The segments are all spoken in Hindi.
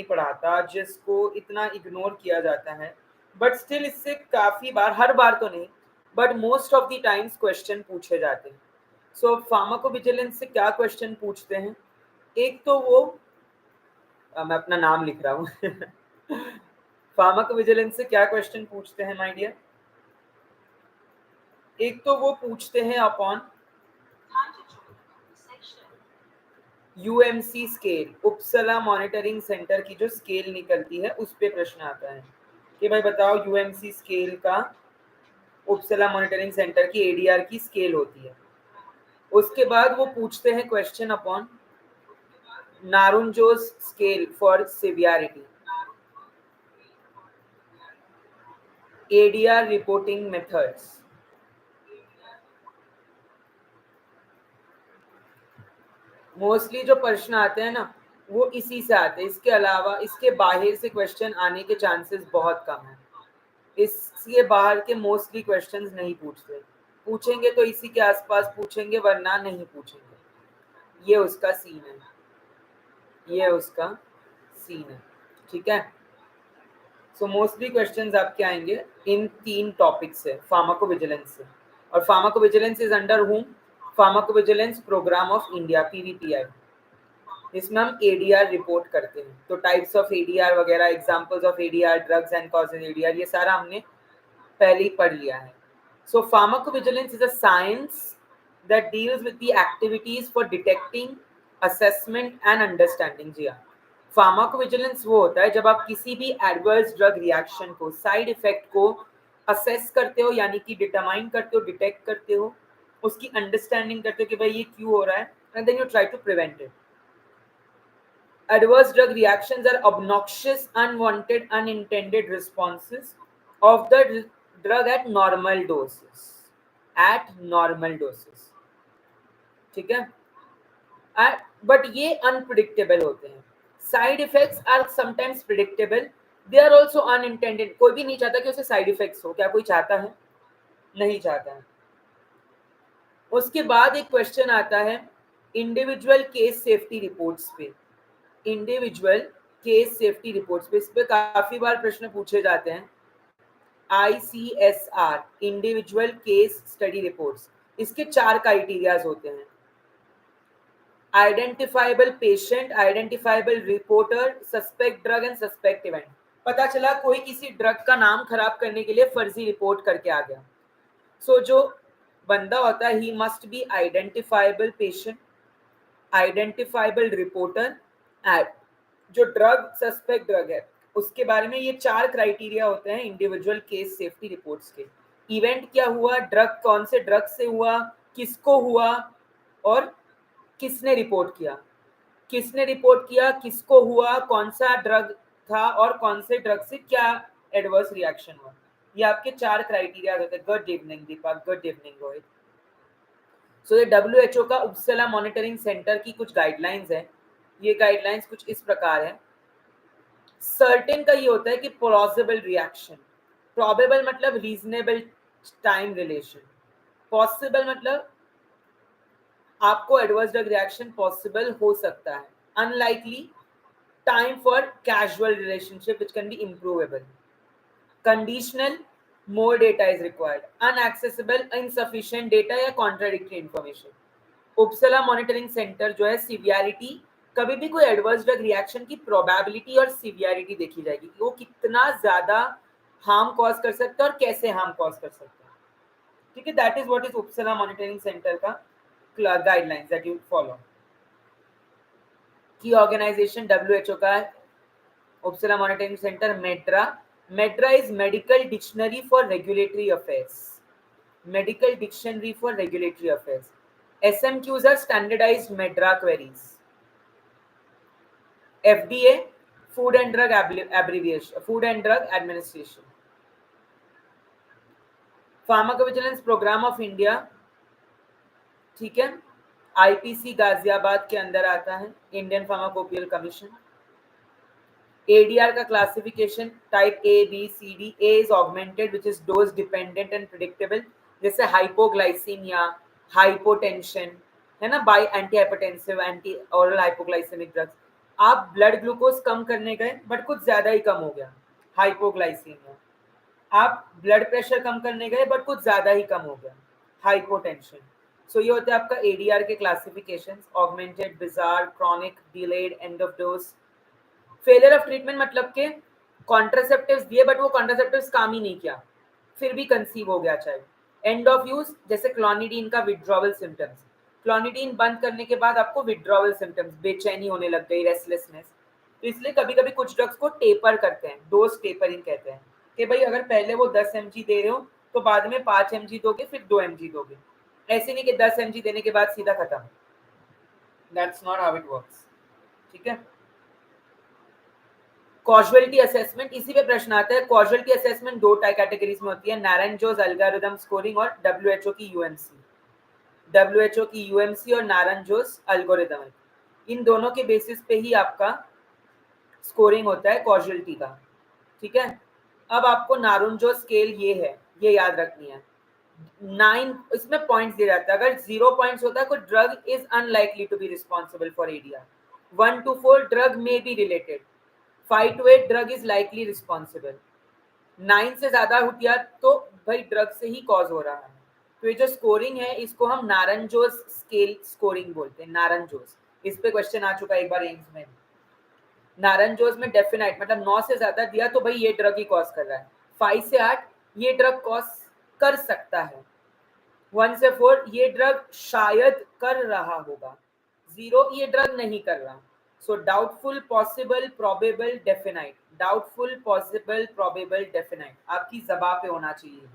पढ़ाता, जिसको इतना इग्नोर किया जाता है, बट स्टिल इससे काफी बार, हर बार तो नहीं, but most of the times question पूछे जाते हैं। सो फार्माकोविजिलेंस से क्या क्वेश्चन पूछते हैं? एक तो वो मैं अपना नाम लिख रहा हूँ फार्माकोविजिलेंस से क्या क्वेश्चन पूछते हैं माय डियर? एक तो वो पूछते हैं upon UMC scale, उपसला monitoring centre की जो स्केल निकलती है उस पे प्रश्न आता है कि भाई बताओ यूएमसी स्केल का, उपसला मॉनिटरिंग सेंटर की एडीआर की स्केल होती है। उसके बाद वो पूछते हैं question upon Naranjo's scale for severity, ADR reporting methods. Mostly जो प्रश्न आते हैं ना वो इसी से आते हैं, इसके अलावा इसके बाहर से क्वेश्चन आने के चांसेस बहुत कम है। इसके बाहर के मोस्टली क्वेश्चंस नहीं पूछते, पूछेंगे तो इसी के आसपास पूछेंगे वरना नहीं पूछेंगे। ये उसका सीन है, ये उसका सीन है, ठीक है। सो मोस्टली क्वेश्चंस आपके आएंगे इन 3 टॉपिक से, फार्माकोविजिलेंस से। और pharmacovigilance is under whom? Pharmacovigilance programme of India, PvPI. इसमें हम एडीआर रिपोर्ट करते हैं, तो टाइप्स ऑफ एडीआर वगैरह, examples of ADR, drugs and causes ADR, ये सारा हमने पहले ही पढ़ लिया है। So pharmacovigilance is a science that deals with the activities for detecting, assessment and understanding. जी हाँ, फार्माकोविजिलेंस वो होता है जब आप किसी भी एडवर्स ड्रग रिएक्शन को, साइड इफेक्ट को असेस करते हो, यानी कि डिटरमाइन करते हो, डिटेक्ट करते हो, उसकी अंडरस्टैंडिंग करते हो कि भाई ये क्यों हो रहा है, and then you try to prevent it. Adverse drug reactions are obnoxious, unwanted, unintended responses of the drug at normal doses. At normal doses, ठीक है। बट ये अनप्रिडिक्टेबल होते हैं। Side effects are sometimes predictable, they are also unintended. कोई भी नहीं चाहता कि उसे साइड इफेक्ट्स हो, क्या कोई चाहता है? नहीं चाहता है। उसके बाद एक क्वेश्चन आता है इंडिविजुअल केस सेफ्टी रिपोर्ट्स पे। इंडिविजुअल केस सेफ्टी रिपोर्ट्स पे, इस पे काफी बार प्रश्न पूछे जाते हैं। ICSR, individual case study reports, इसके 4 क्राइटेरियाज होते हैं। Identifiable patient, identifiable reporter, suspect drug and suspect event. पता चला कोई किसी ड्रग का नाम खराब करने के लिए फर्जी रिपोर्ट करके आ गया। सो जो बंदा होता है, he must be identifiable patient, identifiable reporter, and जो ड्रग सस्पेक्ट ड्रग है उसके बारे में। ये 4 क्राइटेरिया होते हैं इंडिविजुअल केस सेफ्टी रिपोर्ट्स के। इवेंट क्या हुआ, ड्रग कौन से ड्रग से हुआ, किसको हुआ, और किसने रिपोर्ट किया, किसने रिपोर्ट किया, किसको हुआ, कौन सा ड्रग था, और कौन से ड्रग से क्या एडवर्स रिएक्शन हुआ। ये आपके 4 क्राइटेरिया होते हैं। गुड इवनिंग दीपक, गुड इवनिंग रोहित। सो ये WHO का उपसला मॉनिटरिंग सेंटर की कुछ गाइडलाइंस हैं। ये गाइडलाइंस कुछ इस प्रकार है। सर्टेन का ये होता है कि प्लॉजिबल रिएक्शन, प्रोबेबल मतलब रीजनेबल टाइम रिलेशन, पॉसिबल मतलब आपको एडवर्स ड्रग रिएक्शन पॉसिबल हो सकता है, unlikely time for casual relationship which can be improvable, conditional more data is required, unaccessible insufficient data या contradictory information। उपसला मॉनिटरिंग सेंटर जो है, सीवियरिटी, कभी भी कोई एडवर्स ड्रग रिएक्शन की प्रोबेबिलिटी और सीवियरिटी देखी जाएगी कि वो कितना ज्यादा हार्म कॉज कर सकता है और कैसे हार्म कॉज कर सकता है, ठीक है। That is what is Uppsala monitoring centre का गाइडलाइंस दैट यू फॉलो। की ऑर्गेनाइजेशन WHO का है Uppsala monitoring centre, MedDRA. MedDRA is medical dictionary for regulatory affairs, medical dictionary for regulatory affairs। SMQs are standardized MEDRA queries। FDA, Food and Drug abbreviation, Food and Drug Administration। Pharmacovigilance programme of India, ठीक है, IPC गाजियाबाद के अंदर आता है, इंडियन फार्माकोपियल कमीशन। ADR का classification type A, B, C, D। A is augmented which is dose dependent and predictable, जैसे हाइपोग्लाइसीमिया, हाइपोटेंशन है ना, by anti hypertensive, anti oral hypoglycaemic drugs. आप ब्लड ग्लूकोज कम करने गए बट कुछ ज्यादा ही कम हो गया, हाइपोग्लाइसीमिया। आप ब्लड प्रेशर कम करने गए बट कुछ ज्यादा ही कम हो गया, हाइपोटेंशन। सो ये होते हैं आपका एडीआर के classifications, augmented, bizarre, chronic, delayed, end of dose. Failure of treatment मतलब के कॉन्ट्रासेप्टिव्स दिए बट वो कॉन्ट्रासेप्टिव्स काम ही नहीं किया, फिर भी कंसीव हो गया चाइल्ड। एंड ऑफ यूज, जैसे क्लोनिडीन का विड्रॉवल सिम्टम्स, क्लोनिडीन बंद करने के बाद आपको विड्रॉवल सिम्टम्स, बेचैनी होने लग गई, रेस्टलेसनेस। तो इसलिए कभी कभी कुछ ड्रग्स को टेपर करते हैं, डोज टेपरिंग कहते हैं, कि भाई अगर पहले वो 10 mg दे रहे हो तो बाद में 5 mg दोगे, फिर 2 mg दोगे। ऐसे नहीं कि 10 mg देने के बाद सीधा खत्म, that's not how it works. ठीक है। कॉजुअलिटी असेसमेंट, इसी पे प्रश्न आता है। कॉजुअलिटी असेसमेंट दो कैटेगरीज में होती है, नारंग-जोस एल्गोरिथम स्कोरिंग और डब्ल्यूएचओ की यूएमसी। डब्ल्यूएचओ की यूएमसी और नारंग-जोस एल्गोरिथम, इन दोनों के बेसिस पे ही आपका स्कोरिंग होता है कॉजुअलिटी का। ठीक है। अब आपको नारंग-जोस स्केल ये है, ये याद रखनी है। 9 इसमें पॉइंट्स दिए जाते हैं, अगर 0 पॉइंट्स होता है तो drug is unlikely to be responsible for ADR. 1 to 4 drug may be related, 5 to 8 drug is likely responsible, 9 से ज्यादा हुआ तो भाई ड्रग से ही कॉज हो रहा है। तो ये जो स्कोरिंग है इसको हम नारंग-जोस स्केल स्कोरिंग बोलते हैं, नारंग-जोस। इस पे क्वेश्चन आ चुका है एक बार एम्स में। नारंग-जोस में डेफिनेट मतलब 9 से ज्यादा दिया तो भाई ये ड्रग ही कॉज कर रहा है, 5 से 8 ये ड्रग कॉज कर सकता है, 1 से 4 ये ड्रग शायद कर रहा होगा, 0 ये ड्रग नहीं कर रहा। So doubtful, possible, probable, definite, doubtful, possible, probable, definite आपकी ज़बान पे होना चाहिए।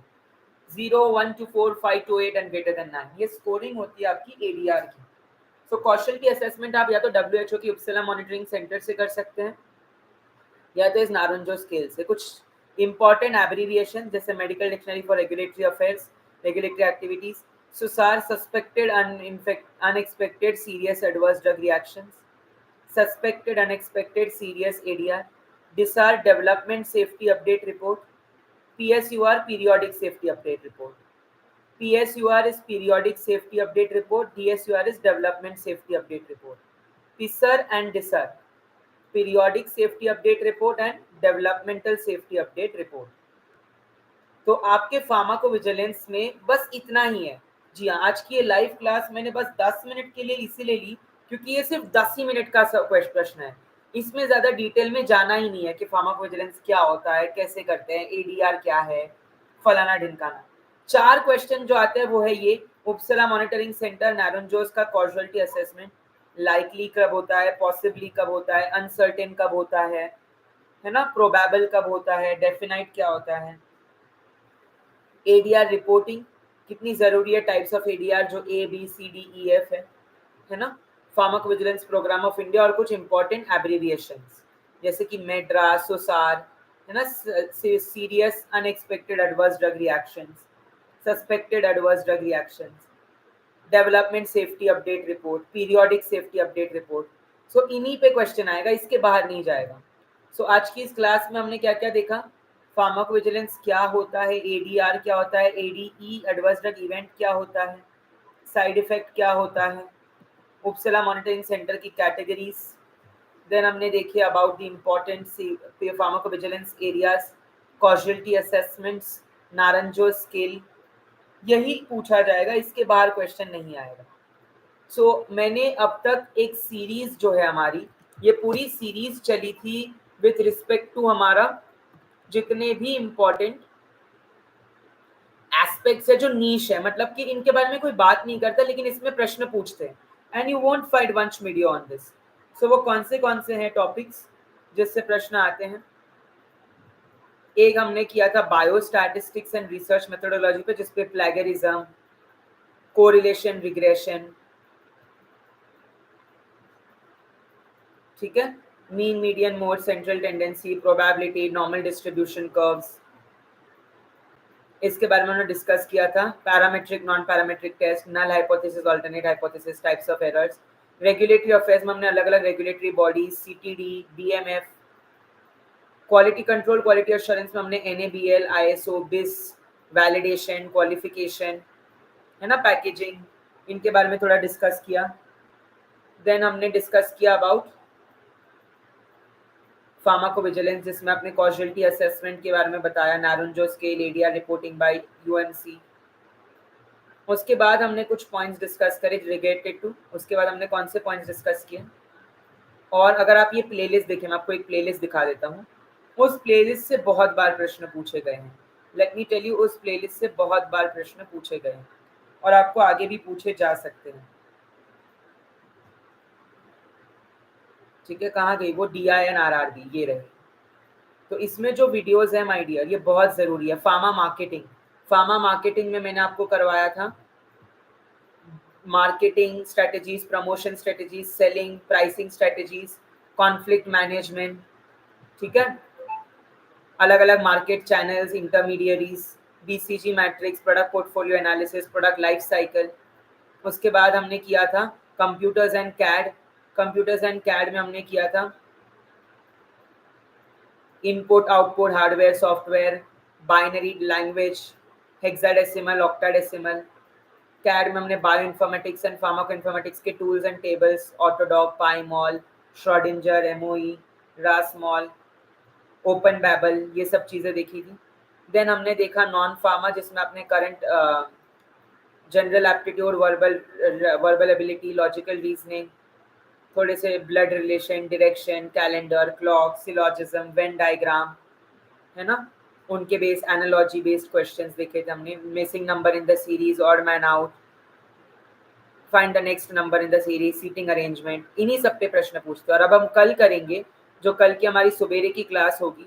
0, 1 to 4, 5 to 8 and greater than 9, ये स्कोरिंग होती है आपकी एडीआर की। सो कौशल की असेसमेंट आप या तो डब्ल्यूएचओ की उपसेला मॉनिटरिंग सेंटर से कर सकते हैं या तो इस नारंजो स्केल से। कुछ इंपॉर्टेंट एब्रीविएशन जैसे medical dictionary for regulatory affairs, regulatory activities, SUSAR suspected unexpected serious adverse drug reactions, suspected unexpected serious ADR, DISAR development safety update report, PSUR periodic safety update report. PSUR is periodic safety update report, DSUR is development safety update report. PSUR and DISAR periodic safety update report and developmental safety update report. तो आपके फार्माकोविजिलेंस में बस इतना ही है। जी हाँ, आज की ये लाइव क्लास मैंने बस 10 मिनट के लिए इसीलिए ली क्योंकि ये सिर्फ 10 ही मिनट का प्रश्न है, इसमें ज्यादा डिटेल में जाना ही नहीं है कि फार्माकोविजिलेंस क्या होता है, कैसे करते हैं, एडीआर क्या है, फलाना ढिमकाना। 4 क्वेश्चन जो आते हैं वो है ये, उपसला मॉनिटरिंग सेंटर, नारंजोस का कॉजुअलिटी असेसमेंट, लाइकली कब होता है, पॉसिबली कब होता है, अनसर्टेन कब होता है ना, प्रोबेबल कब होता है, डेफिनाइट क्या होता है, एडीआर रिपोर्टिंग कितनी जरूरी है, टाइप्स ऑफ एडीआर जो A B C D E F है ना, फार्माकोविजिलेंस प्रोग्राम ऑफ इंडिया और कुछ इंपॉर्टेंट एब्रीविएशंस जैसे कि मेड्रा, सोसार है ना, serious unexpected adverse drug reactions, suspected adverse drug reactions, development safety update report, periodic safety update report. So इन्हीं पे क्वेश्चन आएगा, इसके बाहर नहीं जाएगा। सो आज की इस क्लास में हमने क्या क्या देखा, फार्माकोविजिलेंस क्या होता है, एडीआर क्या होता है, एडीई एडवर्स ड्रग इवेंट क्या होता है, साइड इफेक्ट क्या होता है, उपसला मॉनिटरिंग सेंटर की कैटेगरीज, देन हमने देखे about the important pharmacovigilance areas, causality assessments, Naranjo scale, यही पूछा जाएगा, इसके बाहर क्वेश्चन नहीं आएगा। सो मैंने अब तक एक सीरीज जो है हमारी, ये पूरी सीरीज चली थी विथ रिस्पेक्ट टू हमारा जितने भी इम्पोर्टेंट एस्पेक्ट्स है जो नीश है, मतलब कि इनके बारे में कोई बात नहीं करता लेकिन इसमें प्रश्न पूछते हैं, and you won't find one video on this. So वो कौन से हैं टॉपिक्स जिससे प्रश्न आते हैं, एक हमने किया था बायोस्टैटिस्टिक्स एंड रिसर्च मेथोडोलॉजी पे, जिसपे प्लेगरिज्म, कोरिलेशन, रिग्रेशन, ठीक है, mean, median, mode, central tendency, probability, normal distribution curves, इसके बारे में हमने डिस्कस किया था। Parametric, non parametric test, null hypothesis, alternate hypothesis, types of errors. Regulatory affairs में हमने अलग अलग regulatory bodies, CTD, DMF, quality control, quality assurance में हमने NABL, ISO, BIS, validation, qualification है ना, पैकेजिंग, इनके बारे में थोड़ा डिस्कस किया। देन हमने डिस्कस किया अबाउट फार्माकोविजिलेंस जिसमें आपने कॉजुअलिटी असेसमेंट के बारे में बताया, Naranjo scale, ADR reporting by UMC. उसके बाद हमने कुछ पॉइंट्स डिस्कस करे रिलेटेड टू, उसके बाद हमने कौन से पॉइंट्स डिस्कस किए। और अगर आप ये प्लेलिस्ट देखें, मैं आपको एक प्लेलिस्ट दिखा देता हूँ, उस प्लेलिस्ट से बहुत बार प्रश्न पूछे गए हैं। लेट मी टेल यू, उस प्लेलिस्ट से बहुत बार प्रश्न पूछे गए हैं और आपको आगे भी पूछे जा सकते हैं। ठीक है, कहाँ गई वो DINRRB, ये रहे। तो इसमें जो वीडियोस है माय डियर, ये बहुत ज़रूरी है। फार्मा मार्केटिंग, फार्मा मार्केटिंग में मैंने आपको करवाया था marketing strategies, promotion strategies, selling, pricing strategies, conflict management, ठीक है, अलग अलग market channels, intermediaries, BCG matrix, product portfolio analysis, product life cycle. उसके बाद हमने किया था computers and CAD, computers and CAD में हमने किया था input output hardware software, binary language, hexadecimal, octadecimal. CAD में हमने bioinformatics and pharmacoinformatics के tools and tables, AutoDock, PyMOL, Schrodinger, MOE, RasMol, open Behbal, ये सब चीज़ें देखी थी। देन हमने देखा नॉन फार्मा जिसमें आपने current general aptitude, verbal ability, logical reasoning, थोड़े से blood relation, direction, calendar, clock, syllogism, Venn diagram, है ना, उनके बेस एनालॉजी बेस्ड क्वेश्चंस देखे थे हमने। Missing number in the series, odd man out, find the next number in the series, seating arrangement, इन्हीं सब पे प्रश्न पूछते हैं। और अब हम कल करेंगे, जो कल की हमारी सवेरे की क्लास होगी,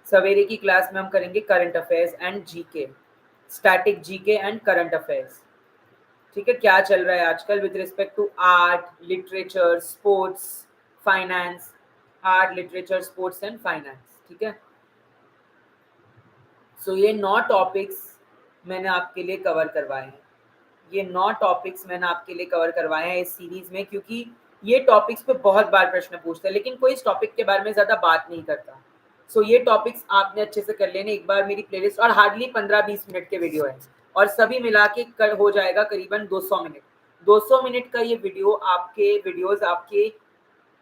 सवेरे की क्लास में हम करेंगे current affairs and GK, static GK and current affairs. ठीक है, क्या चल रहा है आजकल with respect to art, literature, sports, finance, art, literature, sports and finance. ठीक है, सो ये 9 टॉपिक्स मैंने आपके लिए कवर करवाए हैं, ये 9 टॉपिक्स मैंने आपके लिए कवर करवाए हैं इस सीरीज में, क्योंकि ये टॉपिक्स पे बहुत बार प्रश्न पूछते हैं लेकिन कोई इस टॉपिक के बारे में ज़्यादा बात नहीं करता। सो ये टॉपिक्स आपने अच्छे से कर लेने। एक बार मेरी प्लेलिस्ट, और हार्डली 15-20 मिनट के वीडियो है और सभी मिला के हो जाएगा करीबन 200 मिनट। 200 मिनट का ये वीडियोस आपके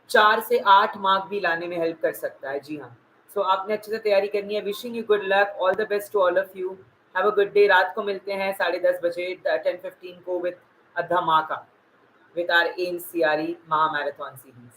4 से 8 मार्क भी लाने में हेल्प कर सकता है। जी हाँ, सो आपने अच्छे से तैयारी करनी है। Wishing you good luck, all the best to all of you, have a good day. रात को मिलते हैं 10:30 बजे 10:15 को विद अ धमाका विद आवर एम्स CRE महा मैराथन सीरीज।